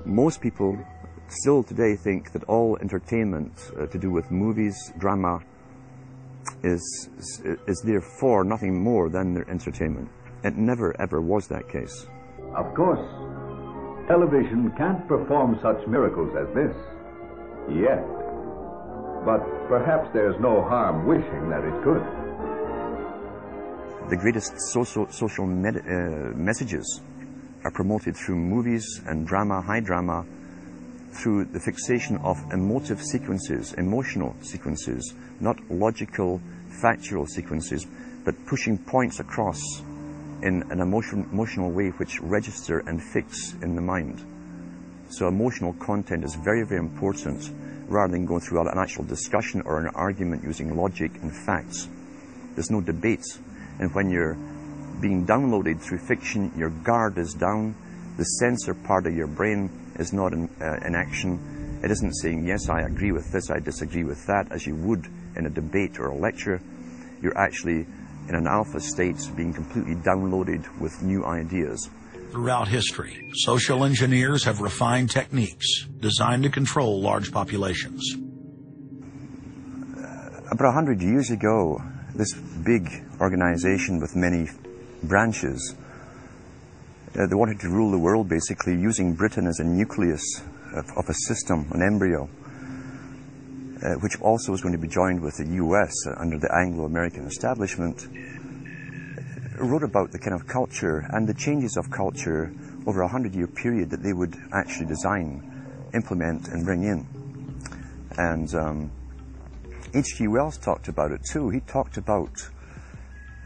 Most people still today think that all entertainment to do with movies, drama, is therefore nothing more than their entertainment. It never ever was that case. Of course, television can't perform such miracles as this, yet. But perhaps there's no harm wishing that it could. The greatest social messages are promoted through movies and drama, high drama, through the fixation of emotive sequences, emotional sequences, not logical, factual sequences, but pushing points across in an emotional way which register and fix in the mind. So emotional content is very, very important, rather than going through an actual discussion or an argument using logic and facts. There's no debate. And when you're being downloaded through fiction, your guard is down, the censor part of your brain is not in action. It isn't saying, yes, I agree with this, I disagree with that, as you would in a debate or a lecture. You're actually in an alpha state, being completely downloaded with new ideas. Throughout history, social engineers have refined techniques designed to control large populations. About 100 years ago, this big organization with many branches, they wanted to rule the world basically using Britain as a nucleus of a system, an embryo, which also was going to be joined with the US under the Anglo-American establishment. Wrote about the kind of culture and the changes of culture over a 100-year period that they would actually design, implement and bring in. And H.G. Wells talked about it too. He talked about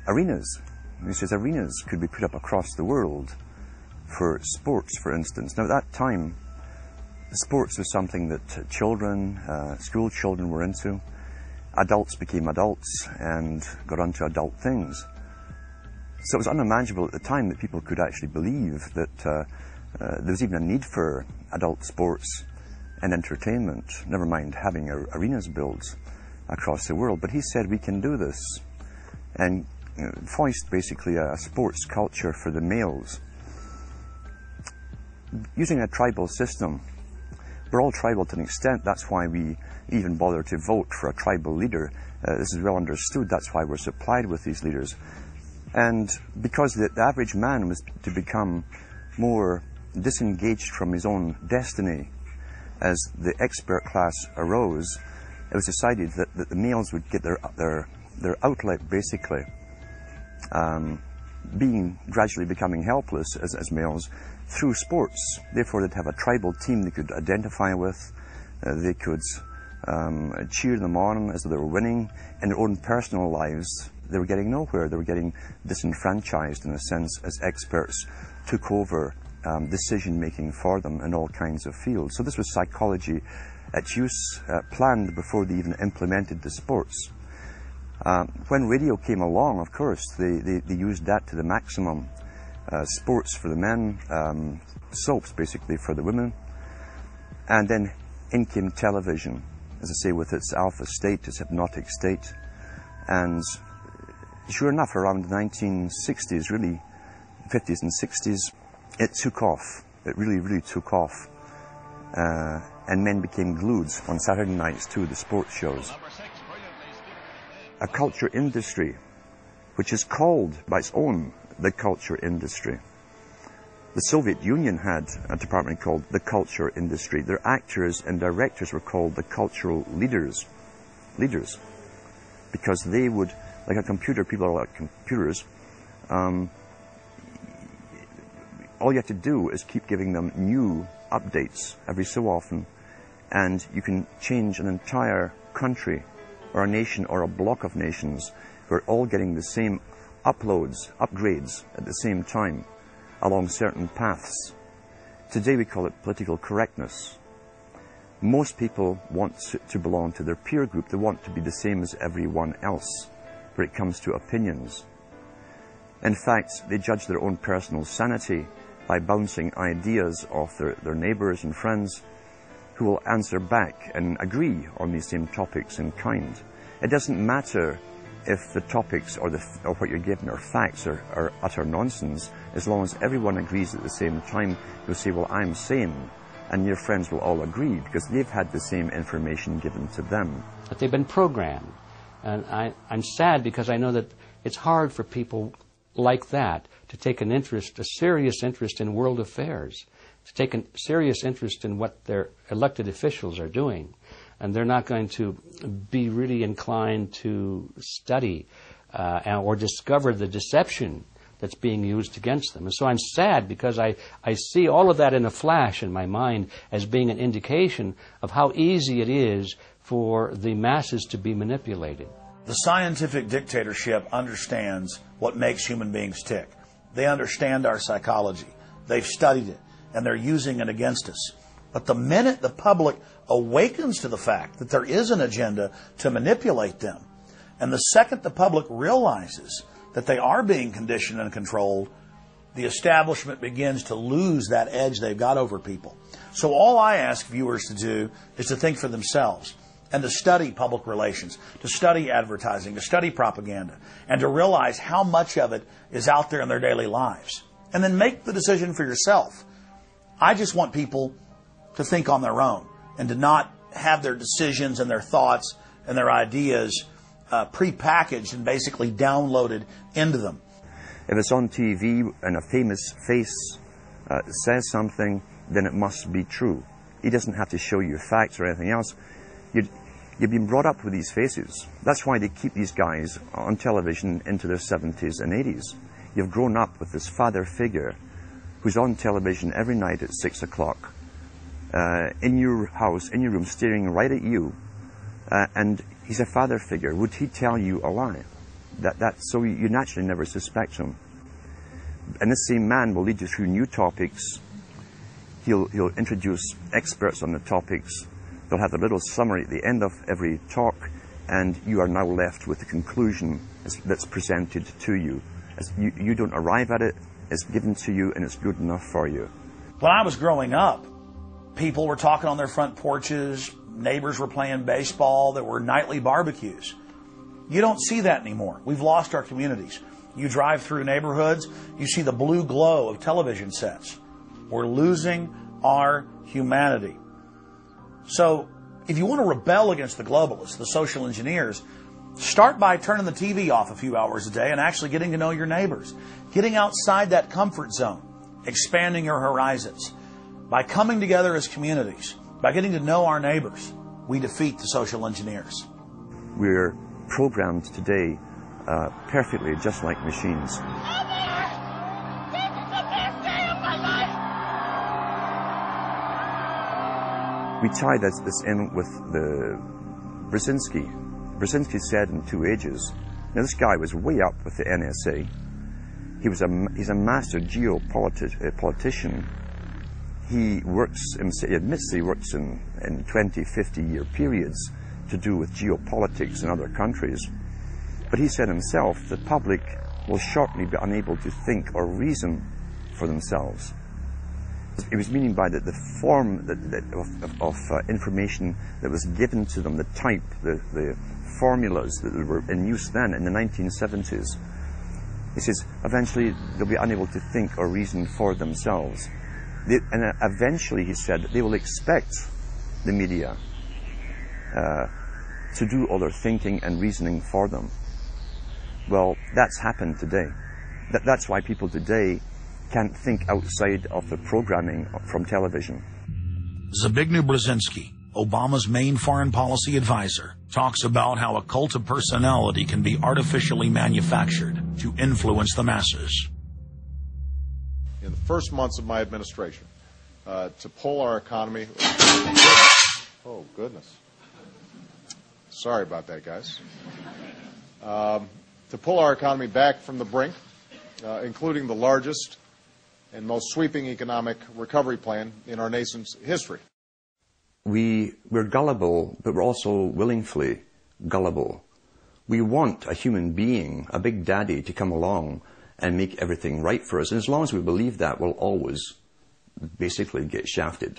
arenas. He says arenas could be put up across the world for sports, for instance. Now at that time, sports was something that children, school children were into. Adults became adults and got onto adult things. So it was unimaginable at the time that people could actually believe that there was even a need for adult sports and entertainment, never mind having arenas built across the world. But he said we can do this, and foist basically a sports culture for the males. Using a tribal system, we're all tribal to an extent. That's why we even bother to vote for a tribal leader. This is well understood. That's why we're supplied with these leaders. And because the average man was to become more disengaged from his own destiny as the expert class arose, it was decided that the males would get their outlet basically, gradually becoming helpless as males through sports. Therefore they'd have a tribal team they could identify with, they could cheer them on as they were winning. In their own personal lives, they were getting nowhere. They were getting disenfranchised in a sense as experts took over decision-making for them in all kinds of fields. So this was psychology at use, planned before they even implemented the sports. When radio came along, of course, they used that to the maximum. Sports for the men, soaps basically for the women. And then in came television, as I say, with its alpha state, its hypnotic state. And sure enough, around the 1960s, really, 50s and 60s, it took off. It really, really took off. And men became glued on Saturday nights to the sports shows. A culture industry, which is called by its own the culture industry. The Soviet Union had a department called the culture industry. Their actors and directors were called the cultural leaders, because they would, like a computer, people are like computers, all you have to do is keep giving them new updates every so often, and you can change an entire country or a nation or a block of nations who are all getting the same upgrades at the same time along certain paths. Today we call it political correctness. Most people want to belong to their peer group. They want to be the same as everyone else when it comes to opinions. In fact, they judge their own personal sanity by bouncing ideas off their neighbors and friends who will answer back and agree on these same topics in kind. It doesn't matter if the topics or what you're given are facts or utter nonsense, as long as everyone agrees at the same time. You'll say, well, I'm sane. and your friends will all agree because they've had the same information given to them. But they've been programmed. And I'm sad because I know that it's hard for people like that to take an interest, a serious interest in world affairs, to take a serious interest in what their elected officials are doing. And they're not going to be really inclined to study or discover the deception that's being used against them. And so I'm sad because I see all of that in a flash in my mind as being an indication of how easy it is for the masses to be manipulated. The scientific dictatorship understands what makes human beings tick. They understand our psychology. They've studied it, and they're using it against us. But the minute the public awakens to the fact that there is an agenda to manipulate them, and the second the public realizes that they are being conditioned and controlled, the establishment begins to lose that edge they've got over people. So all I ask viewers to do is to think for themselves and to study public relations, to study advertising, to study propaganda, and to realize how much of it is out there in their daily lives. And then make the decision for yourself. I just want people to think on their own and to not have their decisions and their thoughts and their ideas pre-packaged and basically downloaded into them. If it's on TV and a famous face says something, then it must be true. He doesn't have to show you facts or anything else. You've been brought up with these faces. That's why they keep these guys on television into their 70s and 80s. You've grown up with this father figure who's on television every night at 6 o'clock, in your house, in your room, staring right at you, and he's a father figure. Would he tell you a lie? So you naturally never suspect him. And this same man will lead you through new topics. He'll introduce experts on the topics. They'll have a little summary at the end of every talk, and you are now left with the conclusion that's presented to you. You don't arrive at it, it's given to you, and it's good enough for you. When I was growing up, people were talking on their front porches, neighbors were playing baseball, there were nightly barbecues. You don't see that anymore. We've lost our communities. You drive through neighborhoods, you see the blue glow of television sets. We're losing our humanity. So, if you want to rebel against the globalists, the social engineers, start by turning the TV off a few hours a day and actually getting to know your neighbors. Getting outside that comfort zone. Expanding your horizons. By coming together as communities, by getting to know our neighbors, we defeat the social engineers. We're programmed today perfectly just like machines. We tie this in with the Brzezinski. Brzezinski said in 2 Ages. Now this guy was way up with the NSA. He's a master geopolitician. He admits he works in 20, 50-year periods to do with geopolitics in other countries. But he said himself, the public will shortly be unable to think or reason for themselves. He was meaning by the form of information that was given to them, the type, the formulas that were in use then in the 1970s. He says, eventually they'll be unable to think or reason for themselves. And eventually, he said, they will expect the media to do all their thinking and reasoning for them. Well, that's happened today. That's why people today can't think outside of the programming from television. Zbigniew Brzezinski, Obama's main foreign policy advisor, talks about how a cult of personality can be artificially manufactured to influence the masses. In the first months of my administration, to pull our economy... Oh, goodness. Sorry about that, guys. To pull our economy back from the brink, including the largest and most sweeping economic recovery plan in our nation's history. We're gullible, but we're also willingly gullible. We want a human being, a big daddy, to come along and make everything right for us. And as long as we believe that, we'll always basically get shafted.